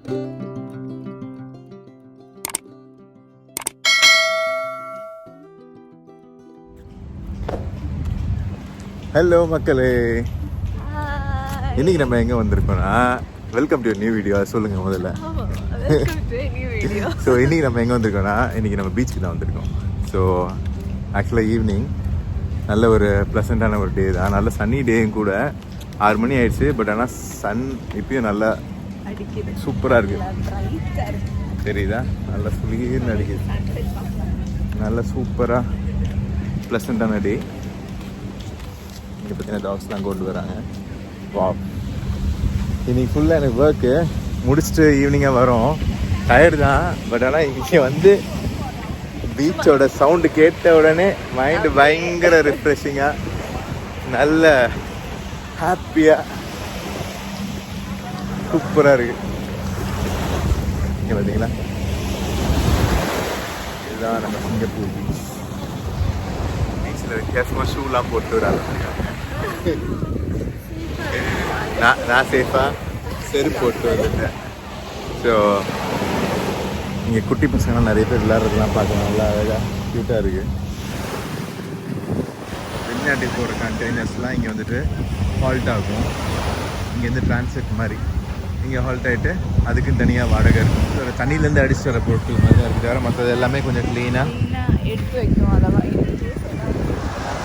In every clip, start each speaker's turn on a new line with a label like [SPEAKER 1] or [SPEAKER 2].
[SPEAKER 1] Hello மக்களே, இன்னைக்கு நம்ம எங்கே வந்திருக்கோம்னா, வெல்கம் டு நியூ வீடியோ. சொல்லுங்க முதல்ல. ஸோ இன்னைக்கு நம்ம எங்கே வந்திருக்கோம்னா, இன்னைக்கு நம்ம பீச்சுக்கு தான் வந்திருக்கோம். ஸோ ஆக்சுவலாக ஈவினிங் நல்ல ஒரு ப்ளசண்ட்டான ஒரு டே தான், நல்ல சன்னி டேயும் கூட. 6 மணி ஆயிடுச்சு, பட் ஆனால் சன் இப்பயும் நல்லா சூப்பராக இருக்குது. தெரியுதா? நல்லா சுளீர்னு அடிக்குது. நல்ல சூப்பராக ப்ளசண்ட்டான டே. இங்கே பார்த்தீங்கன்னா டாக்ஸ்லாம் கொண்டு வராங்க. வா, இன்னைக்கு ஃபுல்லாக எனக்கு ஒர்க்கு முடிச்சுட்டு ஈவினிங்காக வரோம். டயர்டு தான், பட் ஆனால் இங்கே வந்து பீச்சோட சவுண்டு கேட்ட உடனே மைண்டு பயங்கர ரிஃப்ரெஷிங்காக, நல்ல ஹாப்பியாக சூப்பராக இருக்குது. இங்கே பார்த்தீங்களா, இதுதான் நம்ம சிங்கப்பூர் பீச். பீச்சில் வித்தியாசமாக ஷூலாம் போட்டு வராங்க. நான் சேஃபாக செருப்பு போட்டு வந்துட்டேன். ஸோ இங்கே குட்டி பசங்களாம் நிறைய பேர் விளையாடுறதுலாம் பார்க்கலாம். நல்லா அழகாக க்யூட்டாக இருக்குது. வெளிநாட்டுக்கு போகிற கண்டெய்னர்ஸ்லாம் இங்கே வந்துட்டு ஹால்ட் ஆகும். இங்கேருந்து டிரான்ஸ்போர்ட் மாதிரி இங்கே ஹால்ட் ஆகிட்டு அதுக்குன்னு தனியாக வாடகை இருக்கும். ஸோ தண்ணியிலேருந்து அடிச்சு வர பொருட்கள் மாதிரி தான் இருக்குது. தவிர மற்றது எல்லாமே கொஞ்சம் க்ளீனாக
[SPEAKER 2] எடுத்து வைக்கும். அதெல்லாம்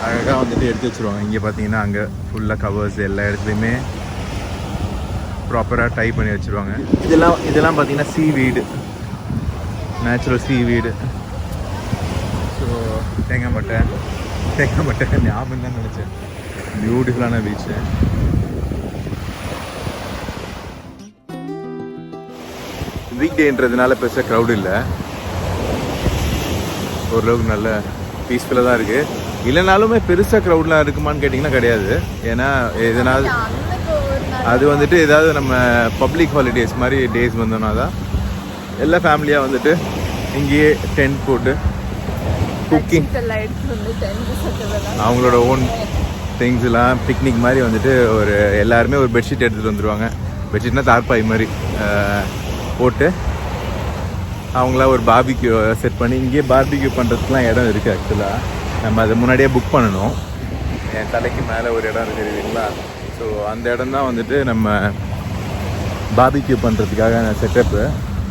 [SPEAKER 1] அழகாக வந்துட்டு எடுத்து வச்சுருவாங்க. இங்கே பார்த்தீங்கன்னா அங்கே ஃபுல்லாக கவர்ஸ் எல்லா இடத்துலையுமே ப்ராப்பராக டை பண்ணி வச்சுருவாங்க. இதெல்லாம் பார்த்தீங்கன்னா சீவீடு, நேச்சுரல் சீவீடு. ஸோ தேங்காய் மட்டை ஞாபகம் தான் நினச்சேன். பியூட்டிஃபுல்லான பீச்சு. வீக் டேன்றதுனால பெருசாக க்ரௌடு இல்லை, ஓரளவுக்கு நல்ல பீஸ்ஃபுல்லாக தான் இருக்குது. இல்லைனாலுமே பெருசாக க்ரௌட்லாம் இருக்குமான்னு கேட்டிங்கன்னா கிடையாது. ஏன்னா எதனால் அது வந்துட்டு ஏதாவது நம்ம பப்ளிக் ஹாலிடேஸ் மாதிரி டேஸ் வந்தோன்னா தான் எல்லா ஃபேமிலியாக வந்துட்டு இங்கேயே டென்ட் போட்டு குக்கிங், அவங்களோட ஓன் திங்ஸ்லாம் பிக்னிக் மாதிரி வந்துட்டு ஒரு எல்லாருமே ஒரு பெட்ஷீட் எடுத்துகிட்டு வந்துடுவாங்க. பெட்ஷீட்னா தார்பாய் மாதிரி போட்டு அவங்களா ஒரு பார்பிக்யூ செட் பண்ணி இங்கேயே பார்பிக்யூ பண்ணுறதுக்குலாம் இடம் இருக்குது. ஆக்சுவலாக நம்ம அதை முன்னாடியே புக் பண்ணணும். என் தலைக்கு மேலே ஒரு இடம் இருக்குது இல்லைங்களா? ஸோ அந்த இடம் தான் வந்துட்டு நம்ம பார்பிக்யூ பண்ணுறதுக்காக செட்டப்பு.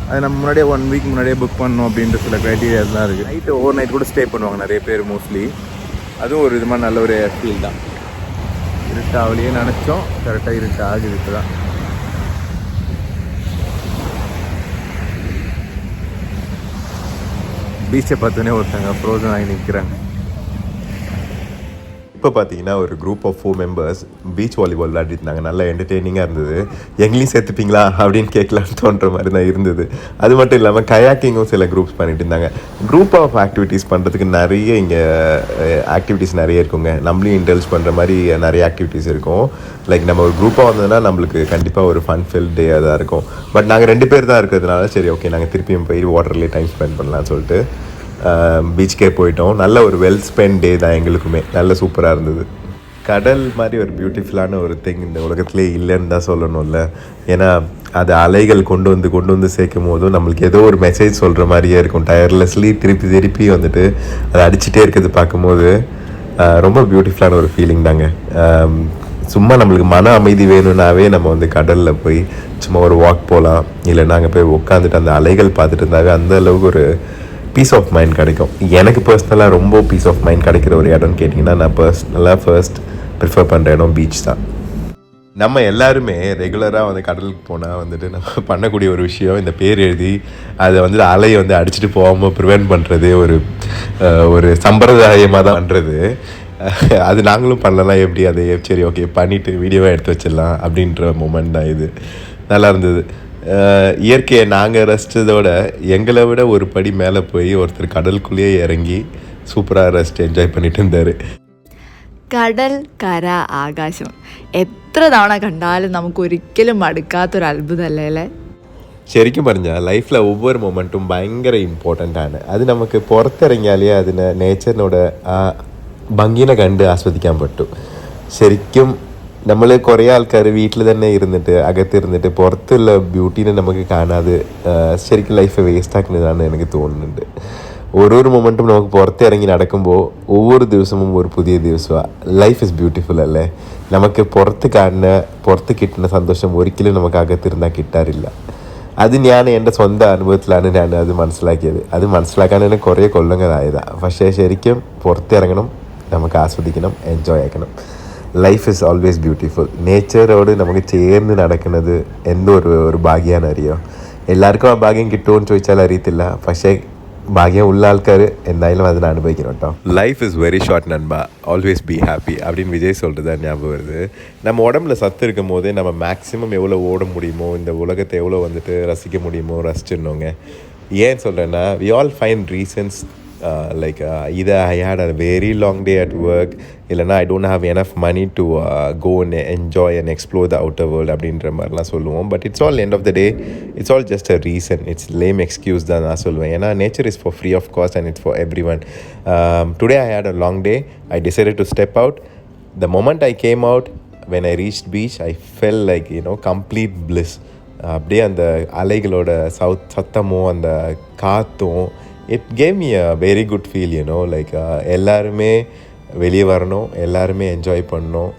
[SPEAKER 1] அது நம்ம முன்னாடியே 1 வீக் முன்னாடியே புக் பண்ணணும் அப்படின்ற சில க்ரைட்டீரியாஸ் தான் இருக்குது. நைட்டு ஓவர் நைட் கூட ஸ்டே பண்ணுவாங்க நிறைய பேர் மோஸ்ட்லி. அதுவும் ஒரு விதமாக நல்ல ஒரு ஃபீல் தான். இருட்டாவலியே நினச்சோம், கரெக்டாக இருட்டு ஆகுது இப்போ தான். பீச்சை பார்த்தோன்னே ஒருத்தங்க ஃப்ரோசன் ஆகி நிற்கிறாங்க.
[SPEAKER 3] இப்போ பார்த்தீங்கன்னா ஒரு group of 4 members beach volleyball விளையாடிட்டு இருந்தாங்க. நல்லா என்டர்டெய்னிங்காக இருந்தது. எங்களையும் சேர்த்துப்பீங்களா அப்படின்னு கேட்கலான்னு தோன்ற மாதிரி தான் இருந்தது. அது மட்டும் இல்லாமல் கயாக்கிங்கும் சில குரூப்ஸ் பண்ணிட்டு இருந்தாங்க. குரூப் ஆஃப் ஆக்டிவிட்டீஸ் பண்ணுறதுக்கு நிறைய இங்கே ஆக்டிவிட்டீஸ் நிறைய இருக்குங்க. நம்மளையும் இன்டெல்ஜ் பண்ணுற மாதிரி நிறைய ஆக்டிவிட்டீஸ் இருக்கும். லைக் நம்ம ஒரு குரூப்பாக வந்ததுன்னா நம்மளுக்கு கண்டிப்பாக ஒரு ஃபன் ஃபில் டேயாக தான் இருக்கும். பட் நாங்கள் 2 பேர் தான் இருக்கிறதுனால சரி ஓகே நாங்கள் திருப்பியும் போய் வாட்டர்லேயே டைம் ஸ்பெண்ட் பண்ணலாம்னு சொல்லிட்டு பீச்சுக்கே போயிட்டோம். நல்ல ஒரு வெல் ஸ்பெண்ட் டே தான் எங்களுக்குமே. நல்ல சூப்பராக இருந்தது. கடல் மாதிரி ஒரு பியூட்டிஃபுல்லான ஒரு திங் இந்த உலகத்திலே இல்லைன்னு தான் சொல்லணும்ல. ஏன்னா அது அலைகள் கொண்டு வந்து சேர்க்கும் போதும் நம்மளுக்கு ஏதோ ஒரு மெசேஜ் சொல்கிற மாதிரியே இருக்கும். டயர்லெஸ்லி திருப்பி வந்துட்டு அதை அடிச்சுட்டே இருக்கிறது பார்க்கும்போது ரொம்ப பியூட்டிஃபுல்லான ஒரு ஃபீலிங் தாங்க. சும்மா நம்மளுக்கு மன அமைதி வேணும்னாவே நம்ம வந்து கடலில் போய் சும்மா ஒரு வாக் போகலாம். இல்லைன்னா அங்கே போய் உட்காந்துட்டு அந்த அலைகள் பார்த்துட்டு இருந்தாவே அந்த அளவுக்கு ஒரு பீஸ் ஆஃப் மைண்ட் கிடைக்கும். எனக்கு பர்சனலாக ரொம்ப பீஸ் ஆஃப் மைண்ட் கிடைக்கிற ஒரு இடம்னு கேட்டிங்கன்னா நான் பர்சனலாக ஃபர்ஸ்ட் ப்ரிஃபர் பண்ணுற இடம் பீச் தான். நம்ம எல்லாருமே ரெகுலராக வந்து கடலுக்கு போனால் வந்துட்டு நம்ம பண்ணக்கூடிய ஒரு விஷயம் இந்த பேர் எழுதி அதை வந்து அலையை வந்து அடிச்சுட்டு போகாமல் ப்ரிவென்ட் பண்ணுறது ஒரு சம்பிரதாயமாக தான் பண்ணுறது. அது நாங்களும் பண்ணலாம். எப்படி அதை சரி ஓகே பண்ணிவிட்டு வீடியோவாக எடுத்து வச்சிடலாம் அப்படின்ற மூமெண்ட் தான் இது. நல்லா இருந்தது. இயற்கையை நாங்கள் ரசித்ததோட எங்களை விட ஒரு படி மேலே போய் ஒருத்தர் கடலுக்குள்ளேயே இறங்கி சூப்பராக ரசித்து என்ஜாய் பண்ணிட்டு இருந்தார்.
[SPEAKER 2] കടൽ കര ആകാശം എത്ര തവണ കണ്ടാലും നമുക്ക് ഒരിക്കലും മടുക്കാത്തൊരു അത്ഭുതമല്ലേ അല്ലേ?
[SPEAKER 3] ശരിക്കും പറഞ്ഞാൽ ലൈഫിൽ ഒവ്വൊരു മൊമെൻറ്റും ഭയങ്കര ഇമ്പോർട്ടൻ്റാണ്. അത് നമുക്ക് പുറത്തിറങ്ങിയാലേ അതിന് നേച്ചറിനോട് ആ ഭംഗിനെ കണ്ട് ആസ്വദിക്കാൻ പറ്റും. ശരിക്കും നമ്മൾ കുറേ ആൾക്കാർ വീട്ടിൽ തന്നെ ഇരുന്നിട്ട് അകത്തിരുന്നിട്ട് പുറത്തുള്ള ബ്യൂട്ടീനെ നമുക്ക് കാണാതെ ശരിക്കും ലൈഫ് വേസ്റ്റ് ആക്കുന്നതാണ് എനിക്ക് തോന്നുന്നുണ്ട്. ഓരോരോ മൊമെൻറ്റും നമുക്ക് പുറത്തിറങ്ങി നടക്കുമ്പോൾ ഒவ்வொரு ദിവസവും ഒരു പുതിയ ദിവസമാണ്. ലൈഫ് ഇസ് ബ്യൂട്ടിഫുൾ അല്ലേ? നമുക്ക് പുറത്ത് കിട്ടുന്ന സന്തോഷം ഒരിക്കലും നമുക്ക് അകത്തിരുന്നാൽ കിട്ടാറില്ല. അത് ഞാൻ എൻ്റെ സ്വന്തം അനുഭവത്തിലാണ് ഞാൻ അത് മനസ്സിലാക്കിയത്. അത് മനസ്സിലാക്കാൻ തന്നെ കുറേ കൊല്ലങ്ങളായതാണ്. പക്ഷേ ശരിക്കും പുറത്തിറങ്ങണം, നമുക്ക് ആസ്വദിക്കണം, എൻജോയ് ആക്കണം. Life is always beautiful. നേച്ചറോട് നമുക്ക് ചേർന്ന് നടക്കുന്നത് എന്തോ ഒരു ഭാഗ്യമാണ് അറിയോ. എല്ലാവർക്കും ആ ഭാഗ്യം കിട്ടുമെന്ന് ചോദിച്ചാൽ അറിയത്തില്ല. പക്ഷേ ഭാഗ്യം உள்ள ஆൾக்கார் എന്തായാലും അതിനെ അനുഭവിക്കണം കേട്ടോ. லைஃப் இஸ் வெரி ஷார்ட் நண்பா, ஆல்வேஸ் பி ஹாப்பி அப்படின்னு விஜய் சொல்கிறது தான் ஞாபகம் வருது. நம்ம உடம்புல சத்து இருக்கும் போதே நம்ம மேக்ஸிமம் எவ்வளோ ஓட முடியுமோ, இந்த உலகத்தை எவ்வளோ வந்துட்டு ரசிக்க முடியுமோ ரசிச்சிடணுங்க. ஏன் சொல்கிறேன்னா, we all find reasons like either I had a very long day at work, இல்லைனா I don't have enough money to go and enjoy and explore the outer world அப்படின்ற மாதிரிலாம் சொல்லுவோம். But it's all end of the day, it's all just a reason. It's lame excuse தான் நான் சொல்லுவேன். ஏன்னா nature is for free of cost and it's for everyone. Today I had a long day. I decided to step out. The moment I came out, when I reached beach, I felt like, complete bliss. அப்படியே அந்த அலைகளோட சத்தமும் அந்த காற்றும், it gave me a very good feel, like எல்லாருமே வெளியே வரணும், எல்லாருமே enjoy பண்ணணும்.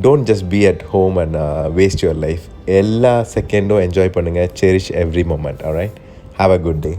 [SPEAKER 3] Don't just be at home and waste your life. எல்லா செகண்டும் என்ஜாய் பண்ணுங்கள். cherish every moment. Alright, have a good day.